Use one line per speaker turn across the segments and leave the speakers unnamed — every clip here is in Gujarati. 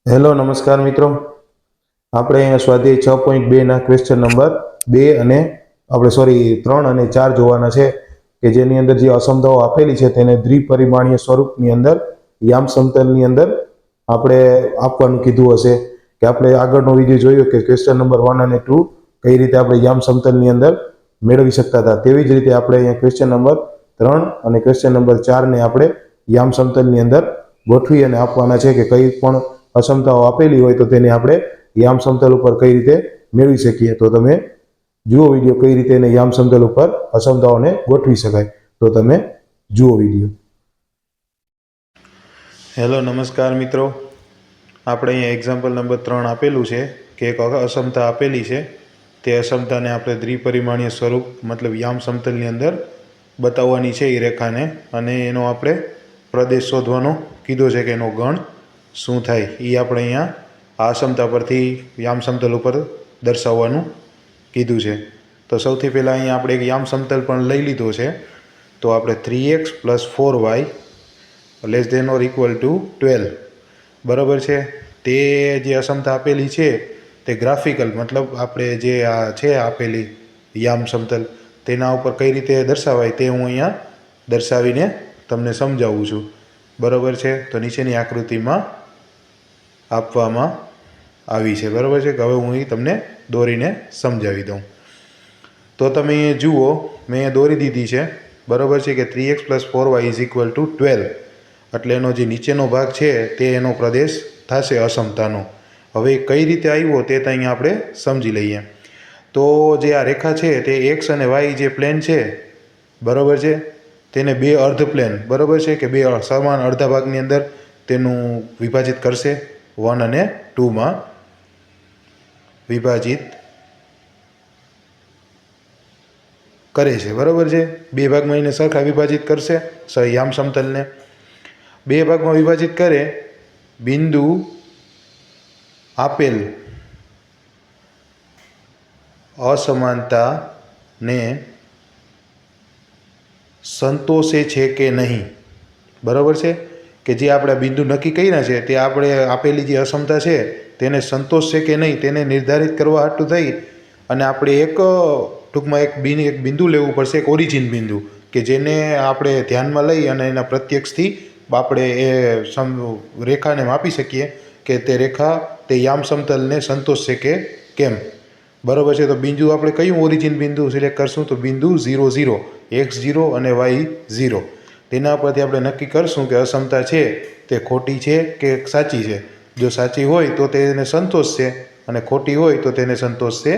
હેલો નમસ્કાર મિત્રો, આપણે અહીંયા સ્વાધ્યાય 6.2 ક્વેશ્ચન નંબર 2 અને આપણે 3 અને 4 જોવાના છે કે જેની અંદર જે અસમતાઓ આપેલી છે તેને દ્વિપરિમાણીય સ્વરૂપની અંદર યામ સમતલની અંદર આપણે આપવાનું કીધું હશે કે આપણે આગળનો વિડીયો જોયો કે ક્વેશ્ચન નંબર 1 અને 2 કઈ રીતે આપણે યામ સમતલની અંદર મેળવી શકતા હતા, તેવી જ રીતે આપણે અહીંયા ક્વેશ્ચન નંબર 3 અને ક્વેશ્ચન નંબર 4 ને આપણે યામ સમતલની અંદર ગોઠવી અને આપવાના છે કે કઈ પણ અસમતાઓ આપેલી હોય તો તેને આપણે યામ સમતલ ઉપર કઈ રીતે મેળવી શકીએ। તો તમે જુઓ વિડીયો કઈ રીતે એને યામ સમતલ ઉપર અસમતાઓને ગોઠવી શકાય, તો તમે જુઓ વિડીયો। હેલો નમસ્કાર મિત્રો, આપણે અહીંયા એક્ઝામ્પલ નંબર 3 આપેલું છે કે એક અસમતા આપેલી છે, તે અસમતાને આપણે દ્વિપરિમાણીય સ્વરૂપ મતલબ યામ સમતલની અંદર બતાવવાની છે એ રેખાને, અને એનો આપણે પ્રદેશ શોધવાનો કીધો છે કે એનો ગણ શું થાય એ આપણે અહીંયા આ અસમતા પરથી યામ સમતલ ઉપર દર્શાવવાનું કીધું છે। તો સૌથી પહેલાં અહીંયા આપણે એક યામ સમતલ પણ લઈ લીધો છે, તો આપણે 3x + 4y less than or equal to 12 બરાબર છે। તે જે અસમતા આપેલી છે તે ગ્રાફિકલ મતલબ આપણે જે આ છે આપેલી યામ સમતલ તેના ઉપર કઈ રીતે દર્શાવાય તે હું અહીંયા દર્શાવીને તમને સમજાવું છું, બરાબર છે। તો નીચેની આકૃતિમાં આપવામાં આવી છે, બરાબર છે, કે હવે હું એ તમને દોરીને સમજાવી દઉં। તો તમે એ જુઓ, મેં અહીંયા દોરી દીધી છે, બરાબર છે, કે 3x + 4y = 12, એટલે એનો જે નીચેનો ભાગ છે તે એનો પ્રદેશ થશે અસમતાનો। હવે કઈ રીતે આવ્યો તે તો અહીંયા આપણે સમજી લઈએ। તો જે આ રેખા છે તે x અને y જે પ્લેન છે, બરાબર છે, તેને બે અર્ધ પ્લેન, બરાબર છે, કે બે સમાન અડધા ભાગની અંદર તેનું વિભાજિત કરશે, 1 અને 2માં વિભાજિત કરે છે, બરાબર છે। બે ભાગમાં એને સરખા વિભાજિત કરશે, યામ સમતલને બે ભાગમાં વિભાજિત કરે, બિંદુ આપેલ અસમાનતાને સંતોષે છે કે નહીં, બરાબર છે, કે જે આપણે બિંદુ નક્કી કર્યા છે તે આપણે આપેલી જે અસમતા છે તેને સંતોષશે કે નહીં તેને નિર્ધારિત કરવા હાટું થઈ અને આપણે એક ટૂંકમાં એક બિંદુ લેવું પડશે, એક ઓરિજિન બિંદુ કે જેને આપણે ધ્યાનમાં લઈ અને એના પ્રત્યક્ષથી આપણે એ રેખાને માપી શકીએ કે તે રેખા તે યામ સમતલને સંતોષશે કે કેમ, બરાબર છે। તો બિંદુ આપણે કયું ઓરિજિન બિંદુ સિલેક્ટ કરશું, તો બિંદુ 0 0 x0 અને y0, તેના પરથી આપણે નક્કી કરશું કે અસમતા છે તે ખોટી છે કે સાચી છે। જો સાચી હોય તો તેને સંતોષશે અને ખોટી હોય તો તેને સંતોષશે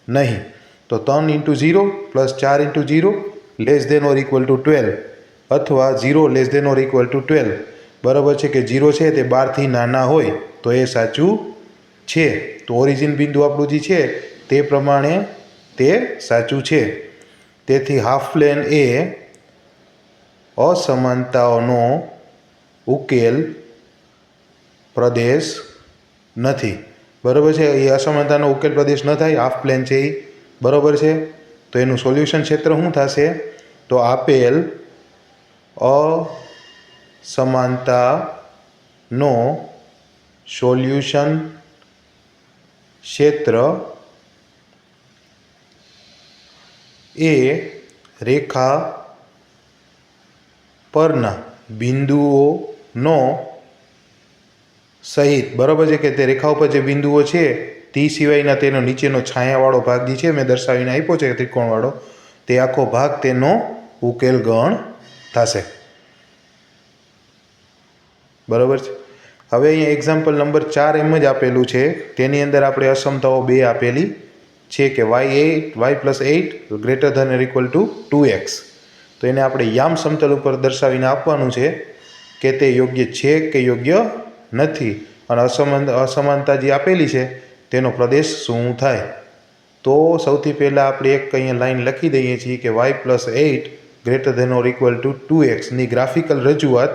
નહીં। તો 3 × 0 + 4 × 0 less than or equal to 12 અથવા 0 less than or equal to 12, બરાબર છે, કે 0 છે તે 12થી નાના હોય તો એ સાચું છે। તો ઓરિજિન બિંદુ આપણું જે છે તે પ્રમાણે તે સાચું છે। તેથી હાફ પ્લેન એ અસમાનતાઓનો ઉકેલ પ્રદેશ નથી, બરાબર છે, એ અસમાનતાનો ઉકેલ પ્રદેશ ન થાય, હાફ પ્લેન છે એ, બરાબર છે। તો એનું સોલ્યુશન ક્ષેત્ર શું થશે, તો આપેલ અસમાનતાનો સોલ્યુશન ક્ષેત્ર એ રેખા પરના બિંદુઓનો સહિત, બરાબર છે, કે તે રેખા ઉપર જે બિંદુઓ છે તે સિવાયના તેનો નીચેનો છાયાવાળો ભાગ જે છે મેં દર્શાવીને આપ્યો છે ત્રિકોણવાળો, તે આખો ભાગ તેનો ઉકેલ ગણ થશે, બરાબર છે। હવે અહીંયા એક્ઝામ્પલ નંબર 4 એમ જ આપેલું છે, તેની અંદર આપણે અસમતાઓ બે આપેલી છે કે y + 8 > 2x, તો એને આપણે યામ સમતલ ઉપર દર્શાવીને આપવાનું છે કે તે યોગ્ય છે કે યોગ્ય નથી, અને અસમાનતા જે આપેલી છે તેનો પ્રદેશ શું થાય। તો સૌથી પહેલાં આપણે એક અહીંયા લાઈન લખી દઈએ છીએ કે y + 8 > 2x ની ગ્રાફિકલ રજૂઆત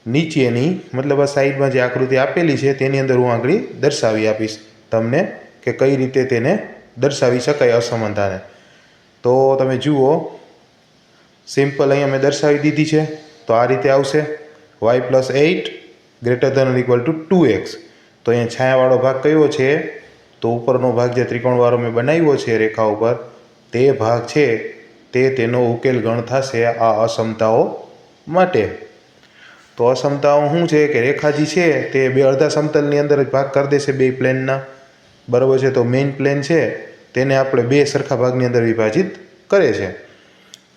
નીચેની મતલબ આ સાઈડમાં જે આકૃતિ આપેલી છે તેની અંદર હું આગળ દર્શાવી આપીશ તમને કે કઈ રીતે તેને દર્શાવી શકાય અસમાનતાને। તો તમે જુઓ, સિમ્પલ અહીંયા મેં દર્શાવી દીધી છે, તો આ રીતે આવશે y + 8 greater than or equal to 2x. તો અહીંયા છાયાવાળો ભાગ કયો છે? તો ઉપરનો ભાગ જે ત્રિકોણવાળો મેં બનાવ્યો છે રેખા ઉપર, તે ભાગ છે તે તેનો ઉકેલ ગણ થશે આ અસમતાઓ માટે. તો અસમતાઓ શું છે કે રેખાજી છે તે બે અડધા સમતલની અંદર જ ભાગ કરી દેશે બે પ્લેનના, બરાબર છે. તો મેઇન પ્લેન છે તેને આપણે બે સરખા ભાગની અંદર વિભાજિત કરે છે.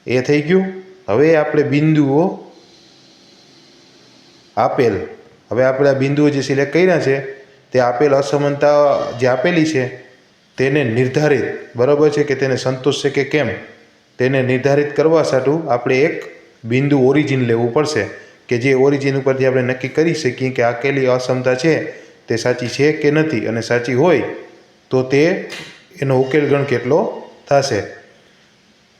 એ થઈ ગયું. હવે આપણે બિંદુઓ આપેલ, હવે આપણે આ બિંદુઓ જે સિલેક્ટ કર્યા છે તે આપેલ અસમાનતા જે આપેલી છે તેને નિર્ધારિત, બરાબર છે, કે તેને સંતોષશે કે કેમ, તેને નિર્ધારિત કરવા સાટું આપણે એક બિંદુ ઓરિજિન લેવું પડશે કે જે ઓરિજિન ઉપરથી આપણે નક્કી કરી શકીએ કે આપેલી અસમતા છે તે સાચી છે કે નથી, અને સાચી હોય તો તે એનો ઉકેલ ગણ કેટલો થશે,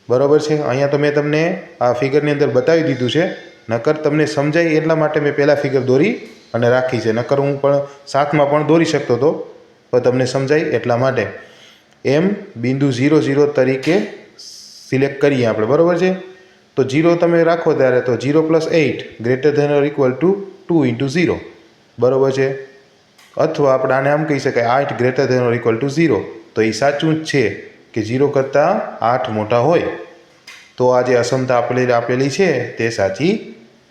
બરાબર છે. અહીંયા તો મેં તમને આ ફિગરની અંદર બતાવી દીધું છે, નકર તમને સમજાય એટલા માટે મેં પહેલાં ફિગર દોરી અને રાખી છે, નકર હું પણ સાથમાં પણ દોરી શકતો હતો, પણ તમને સમજાય એટલા માટે. એમ બિંદુ 0 0 તરીકે સિલેક્ટ કરીએ આપણે, બરાબર છે. તો 0 તમે રાખો ત્યારે તો 0 + 8 greater than or equal to 2 × 0, બરાબર છે. અથવા આપણે આને આમ કહી શકાય 8 greater than or equal to 0. તો એ સાચું જ છે કે 0 કરતાં 8 મોટા હોય તો આ જે અસમતા આપેલી છે તે સાચી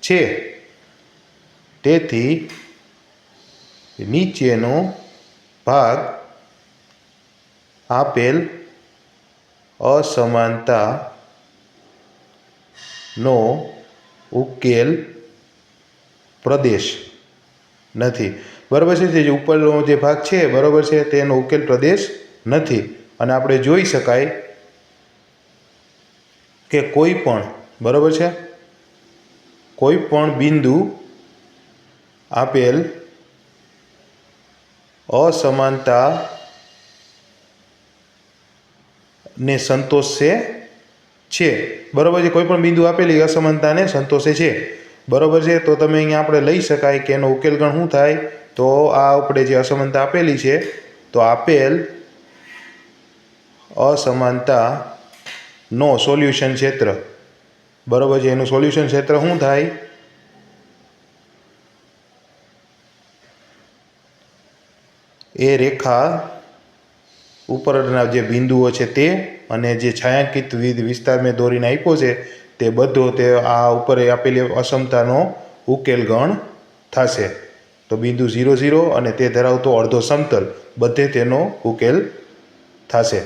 છે. તેથી નીચેનો ભાગ આપેલ અસમાનતાનો ઉકેલ પ્રદેશ નથી, બરાબર છે. જે ઉપરનો જે ભાગ છે, બરાબર છે, તેનો ઉકેલ પ્રદેશ નથી. અને આપણે જોઈ શકાય કે કોઈ પણ, બરાબર છે, કોઈ પણ બિંદુ આપેલ અસમાનતાને સંતોષે છે, બરાબર છે. કોઈ પણ બિંદુ આપેલી અસમાનતાને સંતોષે છે, બરાબર છે. તો તમે અહીંયા આપણે લઈ શકાય કે એનો ઉકેલ ગણ શું થાય? તો આ આપણે જે અસમાનતા આપેલી છે, તો આપેલ અસમાનતાનો સોલ્યુશન ક્ષેત્ર, બરાબર છે, એનું સોલ્યુશન ક્ષેત્ર શું થાય? એ રેખા ઉપરના જે બિંદુઓ છે તે અને જે છાયાંકિત વિસ્તાર મેં દોરીને આપ્યો છે તે બધો તે આ ઉપર આપેલી અસમતાનો ઉકેલ ગણ થશે. તો બિંદુ 0 0 અને તે ધરાવતો અડધો સમતલ બધે તેનો ઉકેલ થશે.